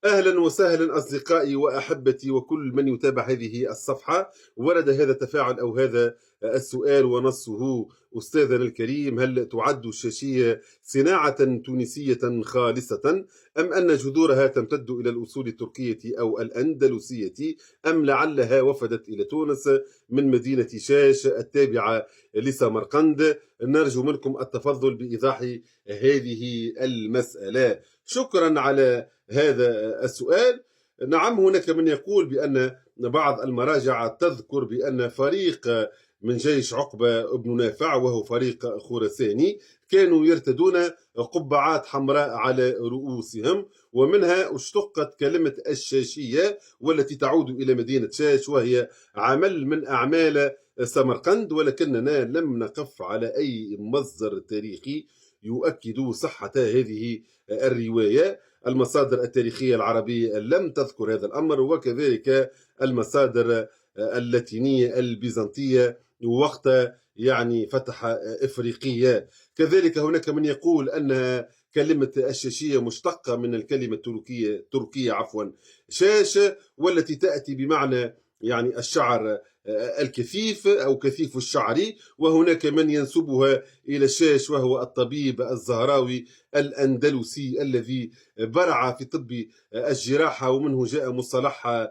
أهلا وسهلا أصدقائي وأحبتي وكل من يتابع هذه الصفحة. ورد هذا التفاعل أو هذا السؤال ونصه: أستاذنا الكريم، هل تعد الشاشية صناعة تونسية خالصة، أم أن جذورها تمتد إلى الأصول التركية أو الأندلسية، أم لعلها وفدت إلى تونس من مدينة شاش التابعة لسمرقند؟ نرجو منكم التفضل بإيضاح هذه المسألة. شكرا على هذا السؤال. نعم، هناك من يقول بأن بعض المراجع تذكر بأن فريق من جيش عقبة بن نافع، وهو فريق خراساني، كانوا يرتدون قبعات حمراء على رؤوسهم، ومنها اشتقت كلمة الشاشية والتي تعود إلى مدينة شاش، وهي عمل من أعمال سمرقند. ولكننا لم نقف على أي مصدر تاريخي يؤكد صحة هذه الرواية. المصادر التاريخية العربية لم تذكر هذا الأمر، وكذلك المصادر اللاتينية البيزنطية وقت فتح إفريقية. كذلك هناك من يقول أن كلمة الشاشية مشتقة من الكلمة تركية شاش، والتي تأتي بمعنى الشعر الكثيف أو كثيف الشعر. وهناك من ينسبها إلى الشاش، وهو الطبيب الزهراوي الأندلسي الذي برع في طب الجراحة، ومنه جاء مصطلح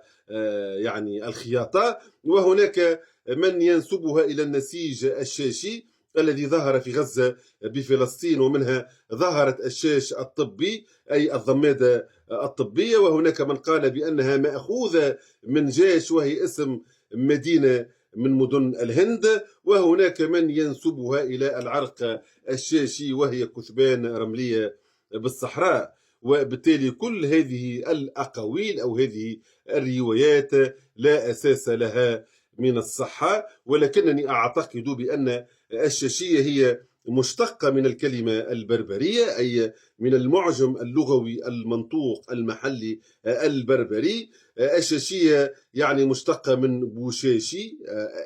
الخياطة. وهناك من ينسبها إلى النسيج الشاشي الذي ظهر في غزة بفلسطين، ومنها ظهرت الشاش الطبي أي الضمادة الطبية. وهناك من قال بأنها مأخوذة من جاش، وهي اسم مدينة من مدن الهند. وهناك من ينسبها إلى العرق الشاشي، وهي كثبان رملية بالصحراء. وبالتالي كل هذه الأقاويل أو هذه الروايات لا أساس لها من الصحة، ولكنني أعتقد بأن الشاشية هي مشتقة من الكلمة البربرية، أي من المعجم اللغوي المنطوق المحلي البربري. الشاشية مشتقة من بوشاشي،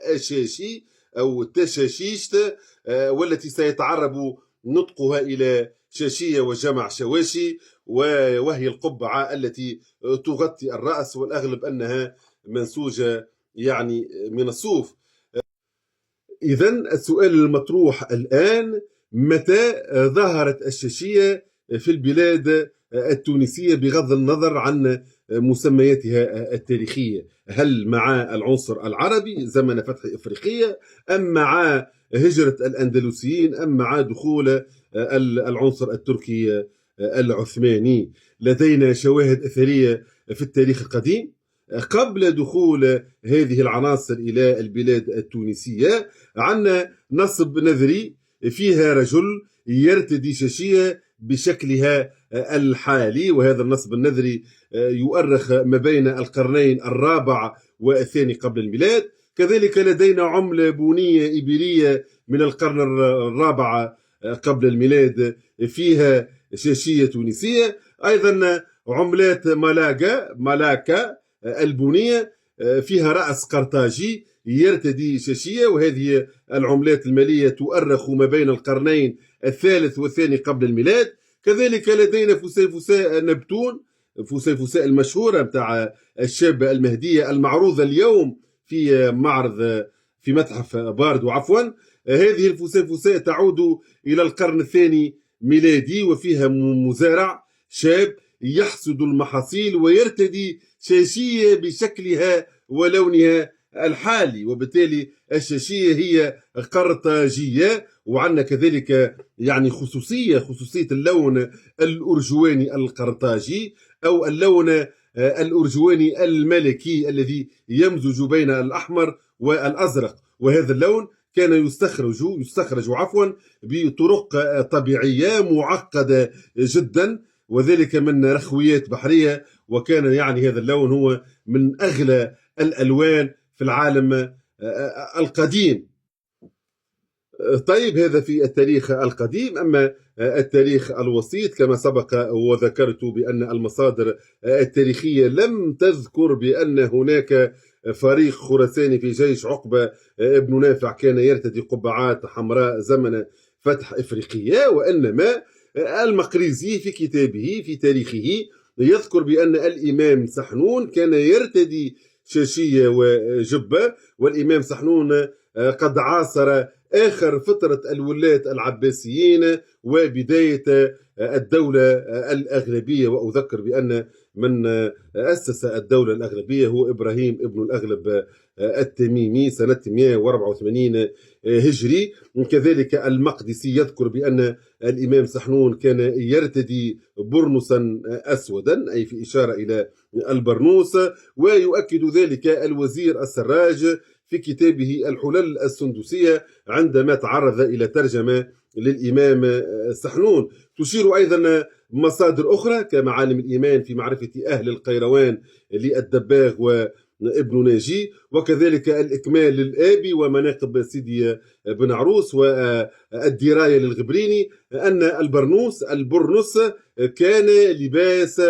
أشاشي أو تشاشيشت، والتي سيتعرب نطقها إلى شاشية وجمع شواشي، وهي القبعة التي تغطي الرأس، والأغلب أنها منسوجة من الصوف. إذا السؤال المطروح الآن: متى ظهرت الشاشية في البلاد التونسية بغض النظر عن مسمياتها التاريخية؟ هل مع العنصر العربي زمن فتح إفريقية، أم مع هجرة الأندلسيين، أم مع دخول العنصر التركي العثماني؟ لدينا شواهد أثرية في التاريخ القديم قبل دخول هذه العناصر إلى البلاد التونسية. عندنا نصب نذري فيها رجل يرتدي شاشية بشكلها الحالي، وهذا النصب النذري يؤرخ ما بين القرنين الرابع والثاني قبل الميلاد. كذلك لدينا عملة بونية إبرية من القرن الرابع قبل الميلاد فيها شاشية تونسية. أيضا عملات ملاكا البونية فيها رأس قرطاجي يرتدي شاشية، وهذه العملات المالية تؤرخ ما بين القرنين الثالث والثاني قبل الميلاد. كذلك لدينا فسيفساء نبتون، فسيفساء المشهورة متاع الشابة المهدية المعروضة اليوم في معرض في متحف باردو هذه الفسيفساء تعود إلى القرن الثاني ميلادي، وفيها مزارع شاب يحصد المحاصيل ويرتدي شاشية بشكلها ولونها الحالي، وبالتالي الشاشية هي قرطاجية. وعندنا كذلك خصوصية اللون الأرجواني القرطاجي، أو اللون الأرجواني الملكي الذي يمزج بين الأحمر والأزرق. وهذا اللون كان يستخرج بطرق طبيعية معقدة جدا، وذلك من رخويات بحرية. وكان هذا اللون هو من أغلى الألوان في العالم القديم. طيب، هذا في التاريخ القديم. أما التاريخ الوسيط كما سبق وذكرت بأن المصادر التاريخية لم تذكر بأن هناك فريق خراساني في جيش عقبة بن نافع كان يرتدي قبعات حمراء زمن فتح إفريقية، وإنما المقريزي في كتابه في تاريخه يذكر بأن الإمام سحنون كان يرتدي شاشية وجبة، والإمام سحنون قد عاصر آخر فترة الولاة العباسيين وبداية الدولة الأغلبية. وأذكر بأن من أسس الدولة الأغلبية هو إبراهيم ابن الأغلب التميمي سنة 184 هجري. كذلك المقدسي يذكر بأن الإمام سحنون كان يرتدي برنسا أسودا، أي في إشارة إلى البرنوس. ويؤكد ذلك الوزير السراج في كتابه الحلل السندسية عندما تعرض إلى ترجمة للإمام سحنون. تشير أيضا مصادر أخرى كمعالم الإيمان في معرفة أهل القيروان للدباغ وابن ناجي، وكذلك الإكمال للآبي ومناقب سيدي بن عروس والدراية للغبريني، أن البرنس كان لباس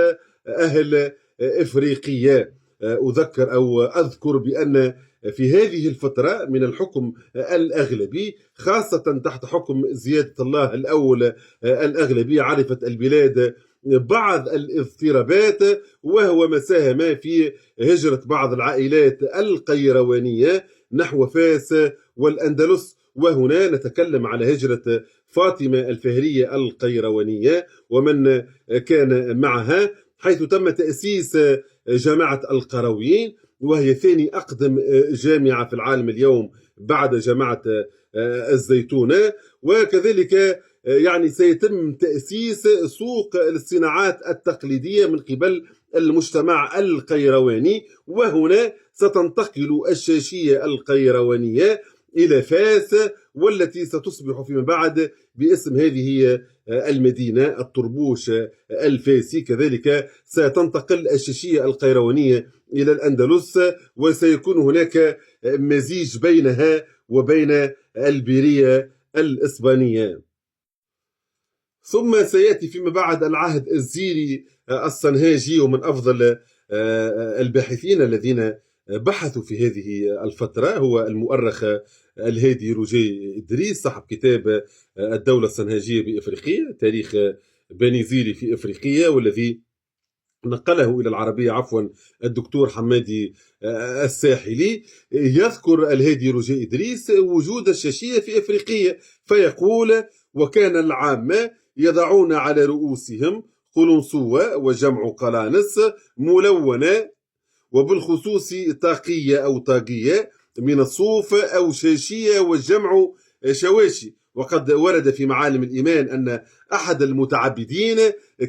أهل إفريقيا. أذكر بأن في هذه الفترة من الحكم الأغلبي، خاصة تحت حكم زيادة الله الأول الأغلبي، عرفت البلاد بعض الاضطرابات، وهو ما ساهم في هجرة بعض العائلات القيروانية نحو فاس والأندلس. وهنا نتكلم على هجرة فاطمة الفهرية القيروانية ومن كان معها، حيث تم تأسيس جامعة القرويين، وهي ثاني أقدم جامعة في العالم اليوم بعد جامعة الزيتونة. وكذلك سيتم تأسيس سوق الصناعات التقليدية من قبل المجتمع القيرواني، وهنا ستنتقل الشاشية القيروانية إلى فاس، والتي ستصبح فيما بعد باسم هذه المدينة الطربوش الفاسي. كذلك ستنتقل الشاشية القيروانية إلى الأندلس، وسيكون هناك مزيج بينها وبين البيرية الإسبانية. ثم سيأتي فيما بعد العهد الزيري الصنهاجي، ومن أفضل الباحثين الذين بحثوا في هذه الفترة هو المؤرخ الهادي روجي إدريس صاحب كتاب الدولة الصنهاجية بإفريقيا، تاريخ بني زيري في إفريقيا، والذي نقله إلى العربية الدكتور حمادي الساحلي. يذكر الهادي روجي إدريس وجود الشاشية في إفريقيا، فيقول: وكان العامة يضعون على رؤوسهم قلنسوة وجمع قلانس ملونة، وبالخصوص طاقية أو طاقية من الصوف، أو شاشية والجمع شواشي. وقد ورد في معالم الإيمان أن أحد المتعبدين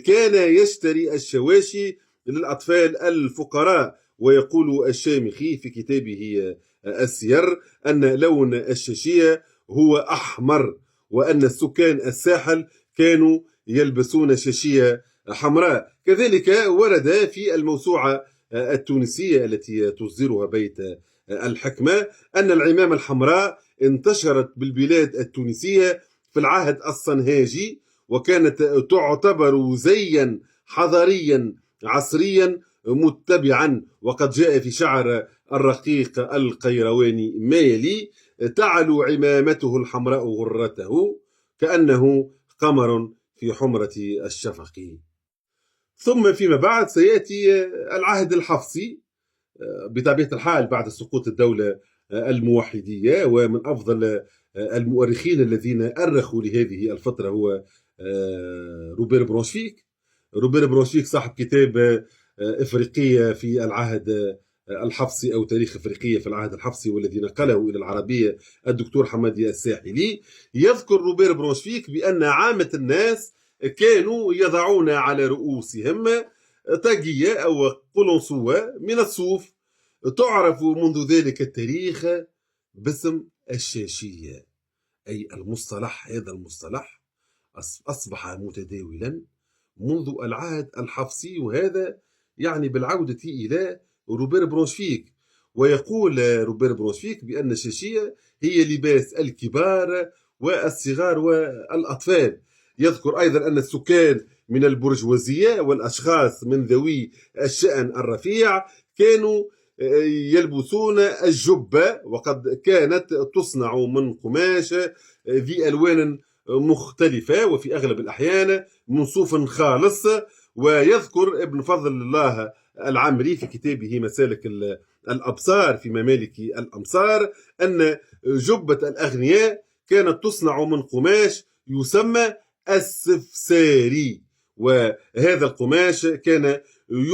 كان يشتري الشواشي للأطفال الفقراء. ويقول الشامخي في كتابه السير أن لون الشاشية هو أحمر، وأن السكان الساحل كانوا يلبسون شاشية حمراء. كذلك ورد في الموسوعة التونسية التي تصدرها بيت الحكمة أن العمامة الحمراء انتشرت بالبلاد التونسية في العهد الصنهاجي، وكانت تعتبر زيا حضاريا عصريا متبعا. وقد جاء في شعر الرقيق القيرواني ما يلي: تعلو عمامته الحمراء غرته كأنه قمر في حمرة الشفق. ثم فيما بعد سيأتي العهد الحفصي بطبيعة الحال بعد سقوط الدولة الموحدية. ومن أفضل المؤرخين الذين أرخوا لهذه الفترة هو روبير برونشفيك صاحب كتاب إفريقية في العهد الحفصي أو تاريخ إفريقية في العهد الحفصي، والذي نقله إلى العربية الدكتور حمادي الساحلي. يذكر روبير برونشفيك بأن عامة الناس كانوا يضعون على رؤوسهم طاقية أو قلنسوة من الصوف، تعرف منذ ذلك التاريخ باسم الشاشية. أي هذا المصطلح أصبح متداولا منذ العهد الحفصي، وهذا بالعودة إلى روبير برونشفيك. ويقول روبير برونشفيك بأن الشاشية هي لباس الكبار والصغار والأطفال. يذكر أيضا أن السكان من البرجوازية والأشخاص من ذوي الشأن الرفيع كانوا يلبسون الجبة، وقد كانت تصنع من قماش ذي ألوان مختلفة، وفي أغلب الأحيان من صوف خالص. ويذكر ابن فضل الله العامري في كتابه مسالك الأبصار في ممالك الأمصار أن جبة الأغنياء كانت تصنع من قماش يسمى السفساري، وهذا القماش كان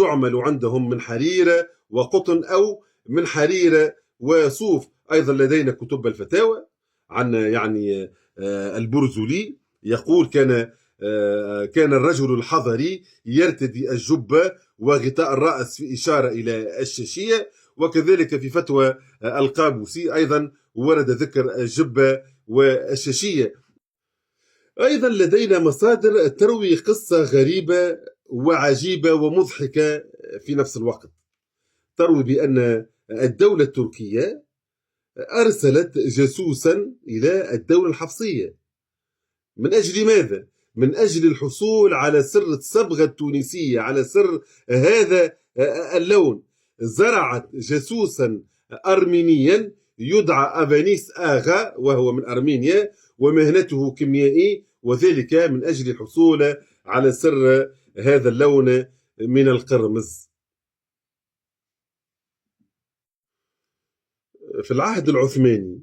يعمل عندهم من حرير وقطن أو من حرير وصوف. أيضا لدينا كتب الفتاوى عن يعني البرزولي يقول كان الرجل الحضري يرتدي الجبة وغطاء الرأس في إشارة إلى الشاشية. وكذلك في فتوى القابوسي أيضا ورد ذكر الجبة والشاشية. أيضا لدينا مصادر تروي قصة غريبة وعجيبة ومضحكة في نفس الوقت. تروي بأن الدولة التركية أرسلت جاسوسا إلى الدولة الحفصية. من أجل ماذا؟ من أجل الحصول على سر الصبغة التونسية، على سر هذا اللون. زرعت جاسوسا أرمينيا يدعى أفانيس آغا وهو من أرمينيا ومهنته كيميائي، وذلك من أجل الحصول على سر هذا اللون من القرمز. في العهد العثماني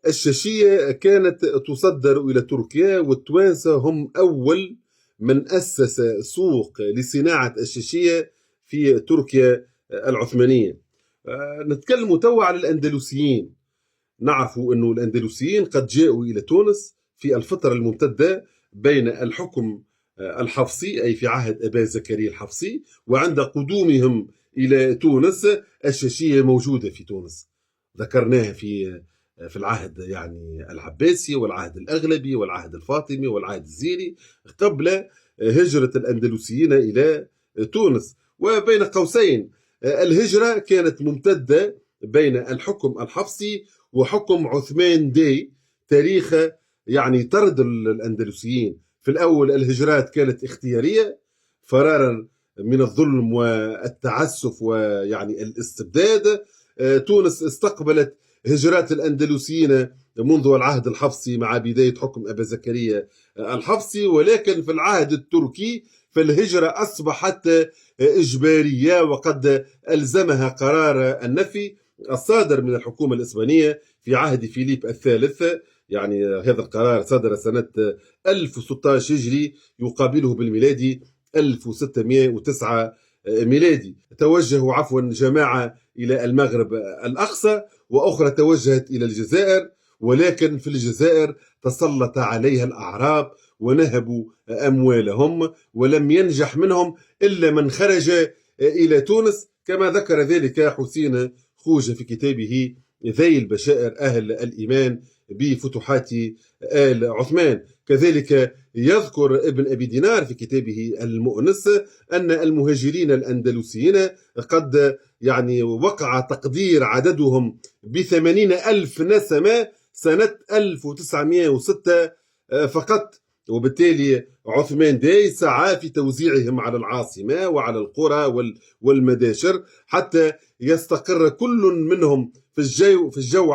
الشاشية كانت تصدر إلى تركيا، والتوانسة هم أول من أسس سوق لصناعة الشاشية في تركيا العثمانية. نتكلم توا على الأندلسيين. نعرف أن الأندلسيين قد جاءوا إلى تونس في الفترة الممتدة بين الحكم الحفصي أي في عهد أبا زكريا الحفصي، وعند قدومهم إلى تونس الشاشية موجودة في تونس. ذكرناها في العهد يعني العباسي والعهد الأغلبي والعهد الفاطمي والعهد الزيري قبل هجرة الأندلسيين إلى تونس. وبين قوسين الهجرة كانت ممتدة بين الحكم الحفصي وحكم عثمان دي تاريخ يعني طرد الأندلسيين. في الأول الهجرات كانت اختيارية فرارا من الظلم والتعسف ويعني الاستبداد. تونس استقبلت هجرات الأندلسيين منذ العهد الحفصي مع بداية حكم أبا زكريا الحفصي، ولكن في العهد التركي فالهجرة أصبحت إجبارية، وقد ألزمها قرار النفي الصادر من الحكومة الإسبانية في عهد فيليب الثالث. يعني هذا القرار صدر سنة 1016 هجري يقابله بالميلادي 1609 ميلادي. توجهوا جماعة إلى المغرب الأقصى وأخرى توجهت إلى الجزائر، ولكن في الجزائر تسلط عليها الأعراب ونهبوا أموالهم، ولم ينجح منهم إلا من خرج إلى تونس، كما ذكر ذلك حسين خوجة في كتابه ذيل بشائر أهل الإيمان بفتوحات آل عثمان. كذلك يذكر ابن أبي دينار في كتابه المؤنس أن المهاجرين الأندلسيين قد يعني وقع تقدير عددهم ب80,000 نسمة سنة 1906 فقط. وبالتالي عثمان داي سعى في توزيعهم على العاصمة وعلى القرى والمداشر حتى يستقر كل منهم في الجو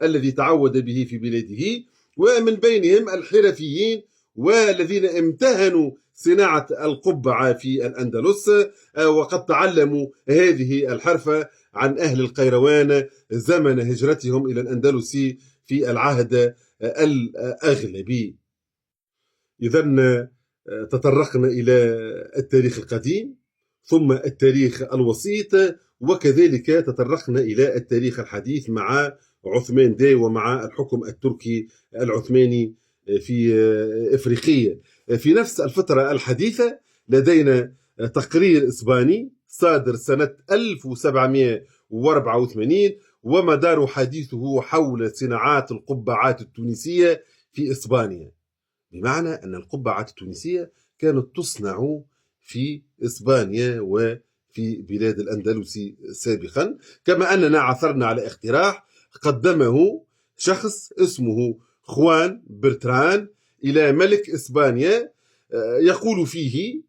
الذي تعود به في بلاده، ومن بينهم الحرفيين والذين امتهنوا صناعة القبعة في الأندلس، وقد تعلموا هذه الحرفة عن أهل القيروان زمن هجرتهم إلى الأندلس في العهد الأغلبي. إذن تطرقنا إلى التاريخ القديم ثم التاريخ الوسيط، وكذلك تطرقنا إلى التاريخ الحديث مع عثمان داي ومع الحكم التركي العثماني في إفريقيا. في نفس الفترة الحديثة لدينا تقرير إسباني صادر سنة 1784 ومدار حديثه حول صناعات القبعات التونسية في إسبانيا، بمعنى أن القبعات التونسية كانت تصنع في إسبانيا وفي بلاد الأندلس سابقا. كما أننا عثرنا على اقتراح قدمه شخص اسمه خوان برتران إلى ملك إسبانيا يقول فيه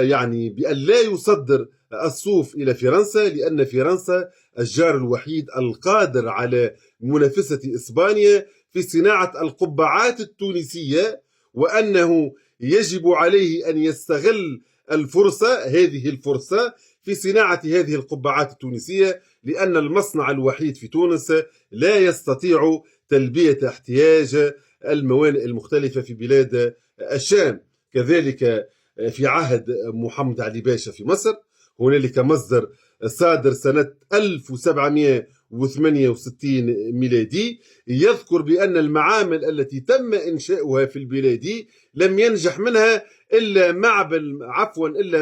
يعني بأن لا يصدر الصوف إلى فرنسا، لأن فرنسا الجار الوحيد القادر على منافسة إسبانيا في صناعة القبعات التونسية، وأنه يجب عليه أن يستغل هذه الفرصة في صناعة هذه القبعات التونسية، لأن المصنع الوحيد في تونس لا يستطيع تلبية احتياج الموانئ المختلفة في بلاد الشام. كذلك في عهد محمد علي باشا في مصر هنالك مصدر صادر سنة 1768 ميلادي يذكر بأن المعامل التي تم إنشاؤها في البلاد لم ينجح منها إلا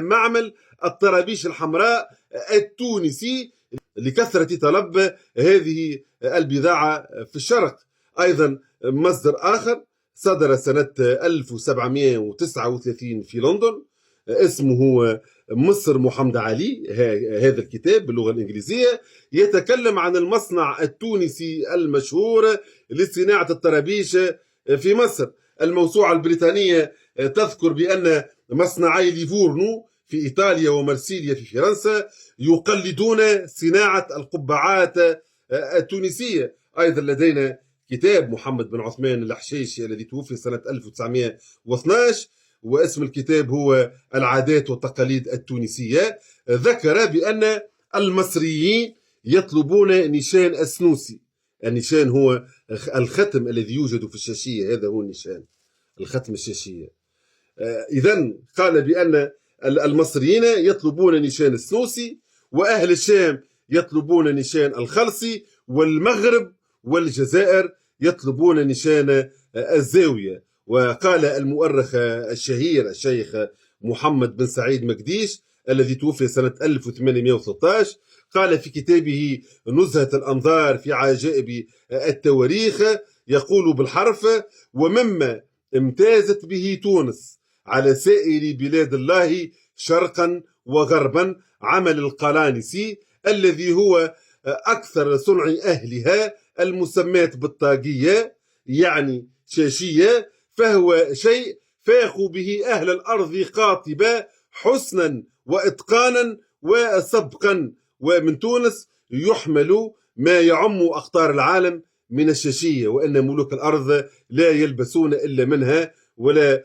معمل الطرابيش الحمراء التونسي لكثرة طلب هذه البضاعة في الشرق. أيضا مصدر آخر صدر سنة 1739 في لندن اسمه مصر محمد علي، هذا الكتاب باللغة الإنجليزية يتكلم عن المصنع التونسي المشهور لصناعة الطرابيش في مصر. الموسوعة البريطانية تذكر بأن مصنعي ليفورنو في إيطاليا ومارسيليا في فرنسا يقلدون صناعة القبعات التونسية. أيضا لدينا كتاب محمد بن عثمان الحشيشي الذي توفي سنة 1912 واسم الكتاب هو العادات والتقاليد التونسية، ذكر بأن المصريين يطلبون نشان السنوسي. النشان هو الختم الذي يوجد في الشاشية، هذا هو النشان، الختم الشاشية. إذن قال بأن المصريين يطلبون نشان السنوسي، وأهل الشام يطلبون نشان الخلصي، والمغرب والجزائر يطلبون نشان الزاوية. وقال المؤرخ الشهير الشيخ محمد بن سعيد مكديش الذي توفي سنة 1813 قال في كتابه نزهة الأنظار في عجائب التواريخ، يقول بالحرف: ومما امتازت به تونس على سائر بلاد الله شرقا وغربا عمل القلانسي الذي هو أكثر صنع أهلها المسمات بالطاقية يعني شاشية، فهو شيء فاخ به أهل الأرض قاطبة حسنا وإتقانا وسبقا، ومن تونس يحمل ما يعم أقطار العالم من الشاشية، وأن ملوك الأرض لا يلبسون إلا منها ولا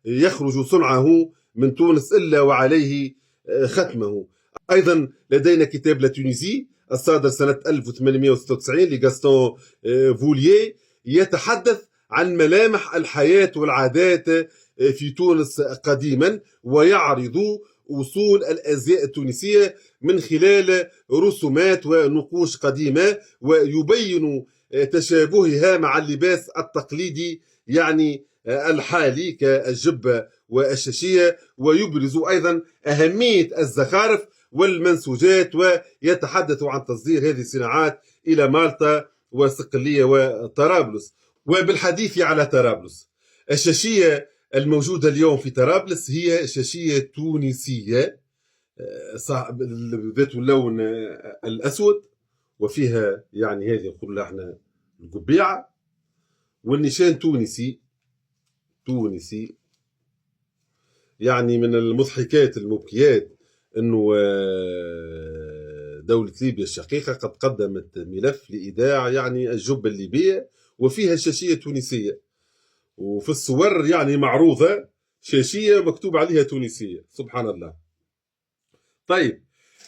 يخرج صنعه من تونس إلا وعليه ختمه. أيضا لدينا كتاب لاتونيزي الصادر سنة 1896 لغاستون فولييه يتحدث عن ملامح الحياة والعادات في تونس قديما، ويعرض أصول الأزياء التونسية من خلال رسومات ونقوش قديمة، ويبين تشابهها مع اللباس التقليدي يعني الحالي كالجبة والشاشية، ويبرز أيضا أهمية الزخارف والمنسوجات، ويتحدث عن تصدير هذه الصناعات إلى مالطا وصقلية وطرابلس. وبالحديث على طرابلس، الشاشية الموجودة اليوم في طرابلس هي شاشية تونسية ذات اللون الأسود، وفيها يعني هذه نقول احنا القبيعة، والنشان تونسي. يعني من المضحكات المبكيات أنه دولة ليبيا الشقيقة قد قدمت ملف لإيداع يعني الجبة الليبية وفيها شاشية تونسية، وفي الصور يعني معروضة شاشية مكتوب عليها تونسية، سبحان الله. طيب،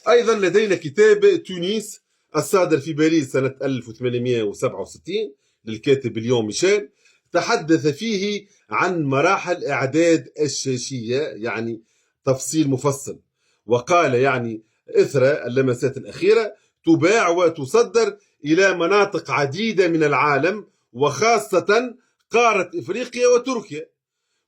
أيضا لدينا كتاب تونس الصادر في باريس سنة 1867 للكاتب اليوم ميشيل، تحدث فيه عن مراحل إعداد الشاشية يعني تفصيل مفصل، وقال يعني إثر اللمسات الأخيرة تباع وتصدر إلى مناطق عديدة من العالم وخاصة قارة إفريقيا وتركيا.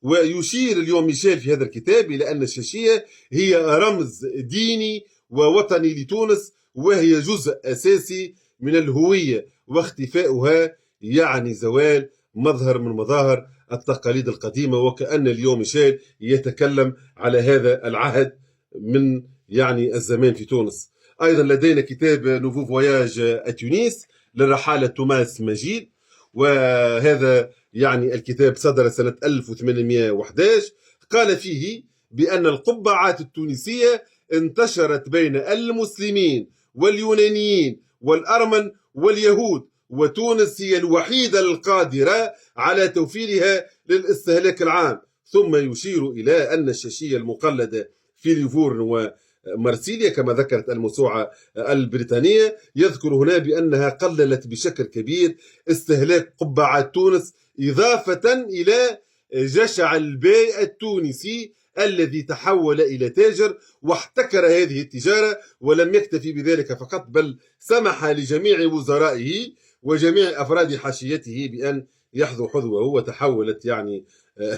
ويشير اليوم ميشيل في هذا الكتاب إلى أن الشاشية هي رمز ديني ووطني لتونس، وهي جزء أساسي من الهوية، واختفاؤها يعني زوال مظهر من مظاهر التقاليد القديمة. وكأن اليوم ميشيل يتكلم على هذا العهد من يعني الزمان في تونس. أيضا لدينا كتاب نوفو فواياج تونس للرحالة توماس ماجيد، وهذا يعني الكتاب صدر سنة 1811. قال فيه بأن القبعات التونسية انتشرت بين المسلمين واليونانيين والأرمن واليهود، وتونس هي الوحيدة القادرة على توفيرها للاستهلاك العام، ثم يشير إلى أن الشاشية المقلدة في ليفورن ومارسيليا كما ذكرت الموسوعة البريطانية، يذكر هنا بأنها قللت بشكل كبير استهلاك قبعات تونس، إضافة إلى جشع البيع التونسي الذي تحول إلى تاجر واحتكر هذه التجارة، ولم يكتفي بذلك فقط بل سمح لجميع وزرائه وجميع أفراد حاشيته بأن يحظوا حظوه، وتحولت يعني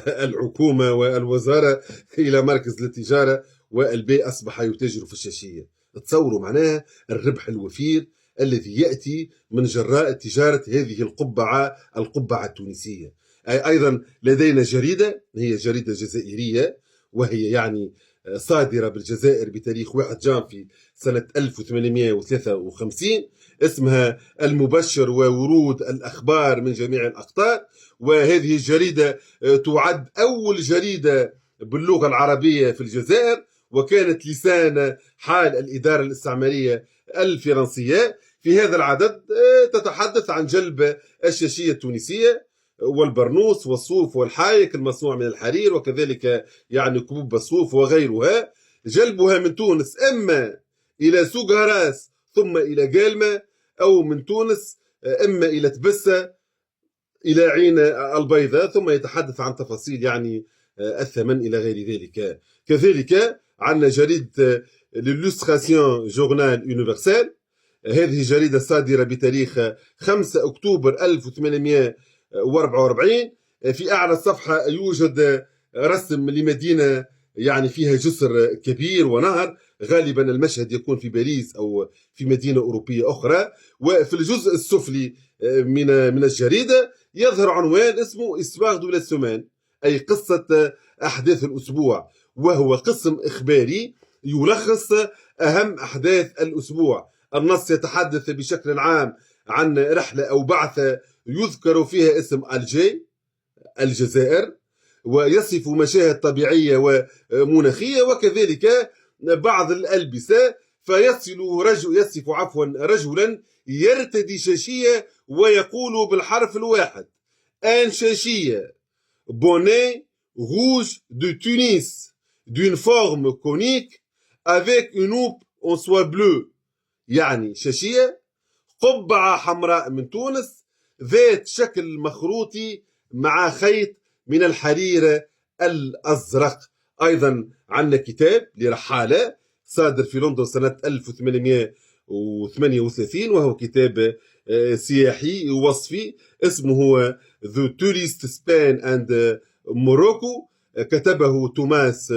الحكومة والوزارة إلى مركز للتجارة، والبيع أصبح يتاجر في الشاشية. تصوروا معناها الربح الوفير الذي يأتي من جراء تجارة هذه القبعة التونسية. أيضا لدينا جريدة، هي جريدة جزائرية، وهي يعني صادرة بالجزائر بتاريخ 1 جانفي سنة 1853، اسمها المبشر وورود الأخبار من جميع الأقطار. وهذه الجريدة تعد أول جريدة باللغة العربية في الجزائر، وكانت لسان حال الإدارة الاستعمارية الفرنسية. في هذا العدد تتحدث عن جلب الشاشية التونسية والبرنوس والصوف والحايك المصنوع من الحرير، وكذلك يعني كبوب الصوف وغيرها، جلبها من تونس إما إلى سوق هراس ثم إلى قالمة، أو من تونس إما إلى تبسة إلى عين البيضاء، ثم يتحدث عن تفاصيل يعني الثمن إلى غير ذلك. كذلك عندنا جريدة للوستراسيون جورنال يونيفرسال، هذه جريدة صادرة بتاريخ 5 أكتوبر 1844. في أعلى الصفحة يوجد رسم لمدينة يعني فيها جسر كبير ونهر، غالبا المشهد يكون في باريس أو في مدينة أوروبية أخرى. وفي الجزء السفلي من الجريدة يظهر عنوان اسمه إسواغ دو لا سومان، أي قصة أحداث الأسبوع، وهو قسم إخباري يلخص أهم أحداث الأسبوع. النص يتحدث بشكل عام عن رحلة أو بعثة يذكر فيها اسم ألجي الجزائر، ويصف مشاهد طبيعية ومناخية، وكذلك بعض الألبسة. يصف رجلا يرتدي شاشية ويقول بالحرف الواحد ان شاشية bonnet rouge de Tunis d'une forme conique avec une houppe en soie bleue، يعني شاشية قبعة حمراء من تونس ذات شكل مخروطي مع خيط من الحرير الأزرق. أيضا عندنا كتاب لرحالة صادر في لندن سنة 1838، وهو كتاب سياحي وصفي اسمه The Tourist Spain and Morocco، كتبه توماس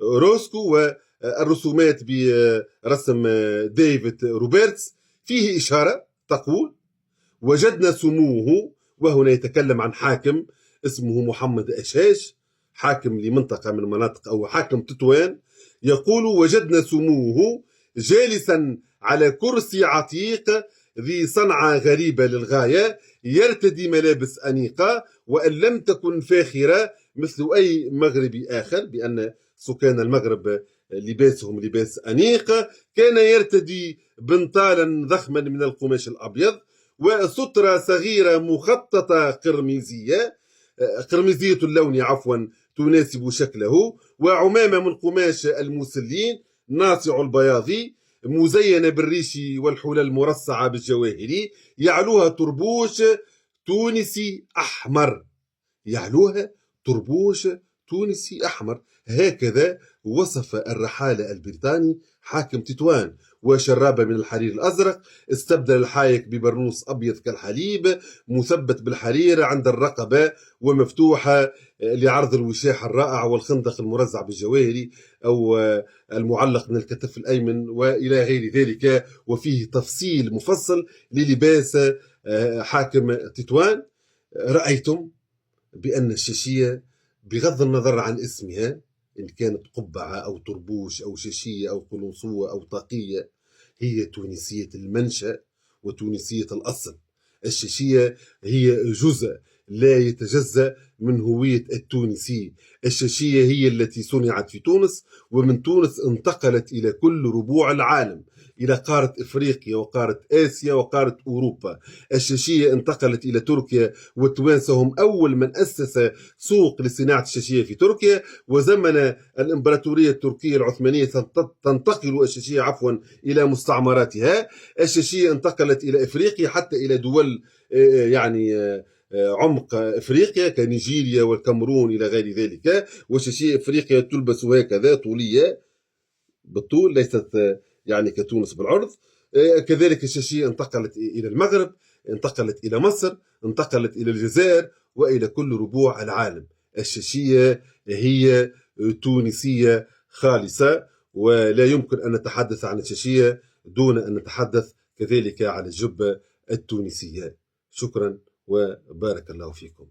روسكو، والرسومات برسم ديفيد روبرتس. فيه إشارة تقول: وجدنا سموه، وهنا يتكلم عن حاكم اسمه محمد أشاش، حاكم لمنطقة من مناطق أو حاكم تطوان، يقول: وجدنا سموه جالسا على كرسي عتيق ذي صنعة غريبة للغاية، يرتدي ملابس أنيقة وأن لم تكن فاخرة مثل أي مغربي آخر، بأن سكان المغرب لباسهم لباس أنيق. كان يرتدي بنطالا ضخما من القماش الأبيض، وسترة صغيرة مخططة قرمزية اللون تناسب شكله، وعمامة من قماش الموسلين ناصع البياضي مزينة بالريش والحلل المرصعة بالجواهري، يعلوها طربوش تونسي أحمر، هكذا وصف الرحالة البريطاني حاكم تطوان. وشرابة من الحرير الأزرق، استبدل الحايك ببرنوس أبيض كالحليب مثبت بالحرير عند الرقبة ومفتوحة لعرض الوشاح الرائع والخندق المرزع بالجواهري أو المعلق من الكتف الأيمن وإلى غير ذلك. وفيه تفصيل مفصل للباس حاكم تطوان. رأيتم بأن الشاشية بغض النظر عن اسمها، إن كانت قبعة أو طربوش أو شاشية أو قلنصوة أو طاقية، هي تونسية المنشأ وتونسية الأصل. الشاشية هي جزء لا يتجزأ من هوية التونسي. الشاشية هي التي صنعت في تونس، ومن تونس انتقلت إلى كل ربوع العالم، إلى قارة إفريقيا وقارة آسيا وقارة أوروبا. الشاشية انتقلت إلى تركيا، والتوانسة هم أول من أسس سوق لصناعة الشاشية في تركيا. وزمن الإمبراطورية التركية العثمانية تنتقل الشاشية إلى مستعمراتها. الشاشية انتقلت إلى إفريقيا، حتى إلى دول يعني عمق افريقيا كنيجيريا والكاميرون الى غير ذلك. وشاشيه افريقيا تلبس هكذا طوليه بالطول، ليست يعني كتونس بالعرض. كذلك الشاشيه انتقلت الى المغرب، انتقلت الى مصر، انتقلت الى الجزائر، والى كل ربوع العالم. الشاشيه هي تونسيه خالصه، ولا يمكن ان نتحدث عن الشاشيه دون ان نتحدث كذلك عن الجبه التونسيه. شكرا وبارك الله فيكم.